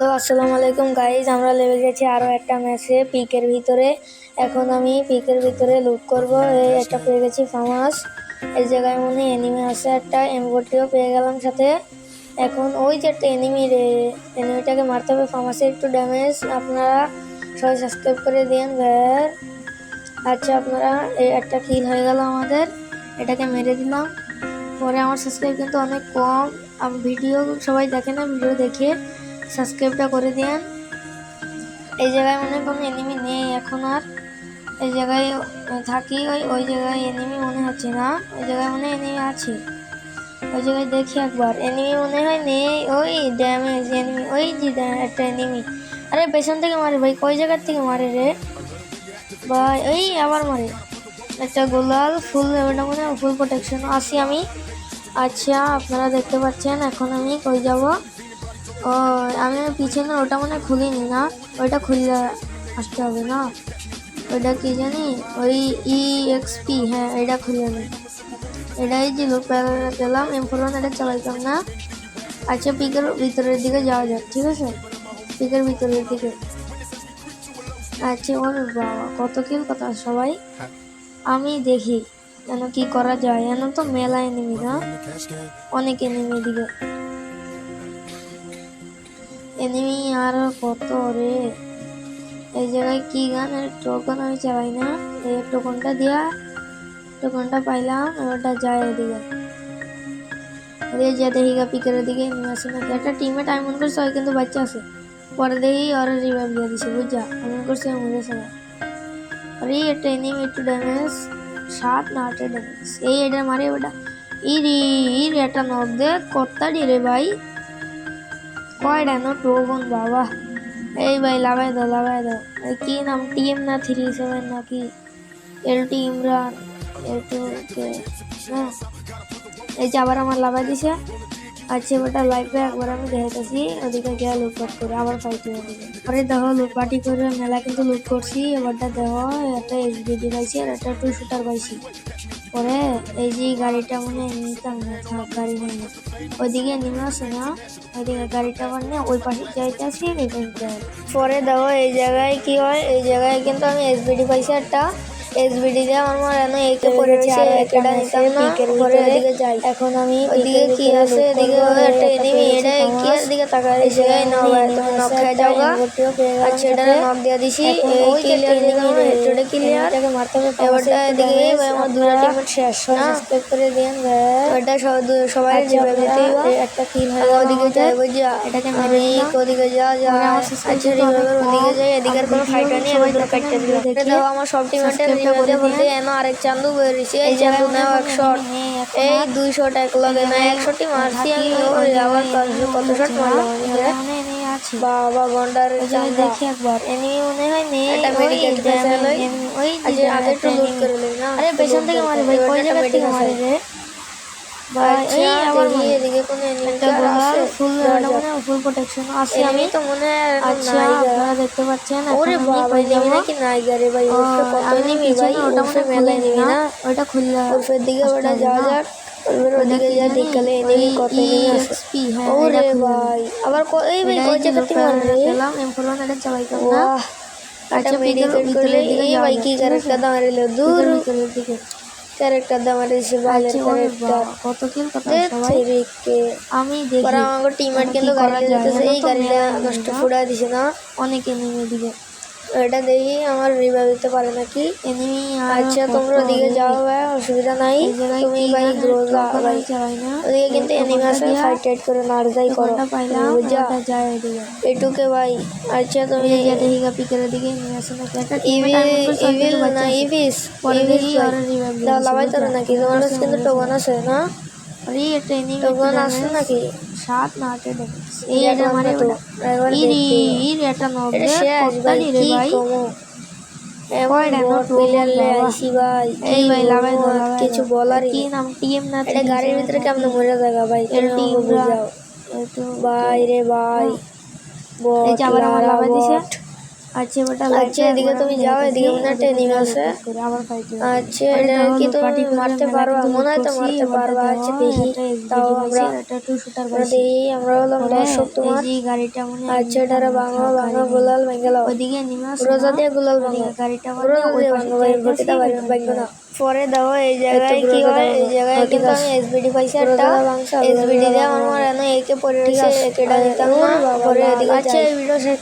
তো আসসালামু আলাইকুম গাইজ, আমরা লেগে গেছি আরও একটা ম্যাচে পিকের ভিতরে। এখন আমি পিকের ভিতরে লুট করব। এই একটা পেয়ে গেছি ফার্মাস। এই জায়গায় মনে এনিমি আছে, একটা এমগোটিও পেয়ে গেলাম সাথে। এখন ওই যে একটা এনিমিটাকে মারতে হবে। ফার্মাসে একটু ড্যামেজ। আপনারা সবাই সাবস্ক্রাইব করে দিন ভাইয়ার। আচ্ছা, আপনারা এই একটা কিল হয়ে গেল আমাদের, এটাকে মেরে দিলাম। পরে আমার সাবস্ক্রাইব কিন্তু অনেক কম, ভিডিও সবাই দেখে না, ভিডিও দেখে সাবস্ক্রাইবটা করে দেন। এই জায়গায় মনে কোনো এনিমি নেই এখন আর। এই জায়গায় থাকি, ওই জায়গায় এনিমি মনে হচ্ছে না, ওই জায়গায় মনে এনিমি আছে। ওই জায়গায় দেখি একবার, এনিমি মনে হয় নেই। ওই ড্যামেজ এনিমি, ওই যে একটা এনিমি। আরে পেছন থেকে মারে ভাই, কই জায়গার থেকে মারে রে ভাই? এই আবার মারে একটা গোলাল ফুল, ওটা মনে ফুল প্রোটেকশন আসি আমি। আচ্ছা, আপনারা দেখতে পাচ্ছেন এখন আমি কই যাব। ও, আমি পিছনে ওটা মনে খুলিনি না, ওইটা খুললে আসতে হবে না। ওইটা কি জানি, ওই EXP, হ্যাঁ এটা খুলে নি। এটাই যে লোক পেলাম M41, এটা চালাইতাম না। আচ্ছা, পিকের ভিতরের দিকে যাওয়া যাক, ঠিক আছে? পিকের ভিতরের দিকে। আচ্ছা, ওরে বাবা, কত কিল কথা সবাই। আমি দেখি যেন কি করা যায়। যেন তো মেলা এনিমি না, অনেক এনিমি দিকে। এনিমি আর কত রে। এই জায়গায় কি গান, টোকন আমি চালাই না। এই টোকনটা দিয়া, টোকনটা পাইলাম, ওটা যায় ওদিকে। ওদিকে যা দেখি গা পিকের দিকে এনিমি আছে নাকি। একটা টিমে টাইম মনে করছে, ওই কিন্তু বাচ্চা আছে। পরে দেখি ওরা রিভাইভ দিয়ে দিছে, বুঝা আমি মনে করছি মরে সবাই। আরে একটা এনিমি, একটু ড্যামেজ 7 না 8 ড্যামেজ। এই এটা মারে ওটা। ইর এটা নক দে কত্তাডি রে ভাই, কয়টা নো টোকন বাবা। এই ভাই লাগাই দাও। কি নাম, টিএম না 37 নাকি LT ইমরান, কে না। এই যে আবার আমার লাগাই দিছে। আচ্ছা, বেটা লাইভে একবার আমি দেখাইতেছি, ওদিকে গিয়ে লুটপাট করে আবার পাইতে হবে। পরে দেখো লুটপাটি করে মেলা কিন্তু লুট করছি। এবারটা দেখো, একটা SBD পাইছি আর একটা 2 শুটার পাইছি। পরে এই যে গাড়িটা মনে নিতাম না, থাক গাড়ি নেই। ওইদিকে নেমে আসে না, ওইদিকে গাড়িটা মানে ওই পাশে যাইতে আসি, এই পাশে যাই। পরে দেখো এই জায়গায় কি হয়, এই জায়গায় কিন্তু আমি SBD পাইছি একটা। SBD দিয়ে আমার এনে একে পড়েছে, আর একটা নিতাম না। পরে এদিকে যাই, এখন আমি ওইদিকে কি আছে, এদিকে একটা এনিমি, এটা কি আর দিকে তাকায়, এই জায়গায় না ভাই তুমি নক খেয়ে যাও গা। আচ্ছা, এটা নক দিয়ে দিছি, এই ক্লিয়ার দিলাম, হেডশটে ক্লিয়ার। এবারটা এদিকে আমার দুটো টিমমেট শেষ না, সাবস্ক্রাইব করে দেন ভাই। এটা সবাই রিভাইভ দিতে হবে। একটা কিল হয়, ওদিকে যাই বুঝা, এটাকে আমি ওদিকে যা। আচ্ছা, রিভাইভের ওদিকে যাই, এদিকের কোনো ফাইটার নেই, আমি পুরো কাটতে দিলাম। দেখো আমার সব টিমমেটের রিভাইভ দিয়ে বলতে এনো আরেক চান্দু বেরিয়েছে। এই চান্দু নাও 1 শট, এই 2 শট এক লগে না, 1 শটই মারছি আমি। ওরে আবার কত শট মারলাম আমি। বাবা গন্ডার দেখি একবার, এনিমি মনে হয় নেই। এটা মেডিকেল ফেসেল, ওই যে আগে একটু লুট করে লই না। আরে পেছন থেকে মারে ভাই, কই জায়গা থেকে মারে রে ভাই? এই আবার এদিকে কোন এনিমি আছে, ফুল প্রোটেকশন আছে। আমি তো মনে হয় আচ্ছা, আপনারা দেখতে পাচ্ছেন। ওরে বাবা, এনিমি নাকি নাইগা রে ভাই, ওরফে কত এনিমি ভাই, ওরফে মেলা এনিমি না। ওটা খুললা ওরফের দিকে ওটা যাওয়া যাক। ওদিকে যা দেখলে এনিমি কত এনিমি আছে। ওরে ভাই, আবার এই ভাই কই জায়গা থেকে মারবে পেলাম। M41 এটা চালাইতাম না। আচ্ছা, মেডিকেট করলে এই ভাই কি ক্যারেক্টার দাম মারিলো দূর দিকে, ক্যারেক্টার দাম মারিছে ভালো ক্যারেক্টার। কত কিল কথা সবাই। আমি দেখি পরে আমার টিমমেট কিন্তু গাড়ি দিতেছে, এই গাড়িটা নষ্ট ফুড়া দিছে না, অনেক এনিমি দিকে। এটা দেখি আমার রিভাইভ দিতে পারে নাকি এনিমি। আচ্ছা, তোমরা ওদিকে যাও ভাই, অসুবিধা নাই। তুমি ভাই গ্রোজা ভাই চালাই না, ওদিকে কিন্তু এনিমি আছে, ফাইট টাইট করে নারজাই করো বুঝা যায় ওদিকে এটুকে ভাই। আচ্ছা, তুমি দেখি পিকের দিকে এনিমি আছে নাকি, একটা ইভিল না ইভিস, পরে দেখি আর রিভাইভ দাও লাগাই তোর নাকি। তোমার কাছে কিন্তু টোকন আছে না? আরে এটা এনিমি টোকন আছে নাকি? 7 না 8 ড্যামেজ। এই এটা মারে ওটা, ইর এটা নক দে কত্তাডি রে ভাই, কয়টা নো প্লেয়ার লে আইছি ভাই। এই ভাই লাগাই দাও কিছু বলার কি নাম, টিএম না। এটা গাড়ির ভিতরে কেমনে মরে যায়গা ভাই, তুমি বুঝাও ভাই রে ভাই। এই যে আবার আমার লাগাই দিছে। আচ্ছা বেটা আচ্ছা এদিকে তুমি যাও, এদিকে মনে একটা এনিমি আছে। আবার ফাইট আচ্ছা এটা কি তুমি মারতে পারবা? মনে হয় তো মারতে পারবা। আচ্ছা দেখি, তাও আমরা এটা 2 শুটার দেখি, আমরা হলাম দর্শক তোমার। এই গাড়িটা মনে আচ্ছা এটারে ভাঙো ভাঙো, গোলাল ভেঙে লাও। ওইদিকে নেমে আসো রোজা দিয়ে গোলাল ভাঙো, গাড়িটা রোজা দিয়ে ভাঙো ভাই, ভটিটা ভাঙো না। পরে দেখো এই জায়গায় কি হয়, এই জায়গায় কিন্তু আমি এসবিডি পাইছি একটা। এসবিডি দিয়ে আমার এনে একে পড়ে রয়েছে, একেটা দিতাম না। পরে এদিকে আচ্ছা এই ভিডিও শেষ।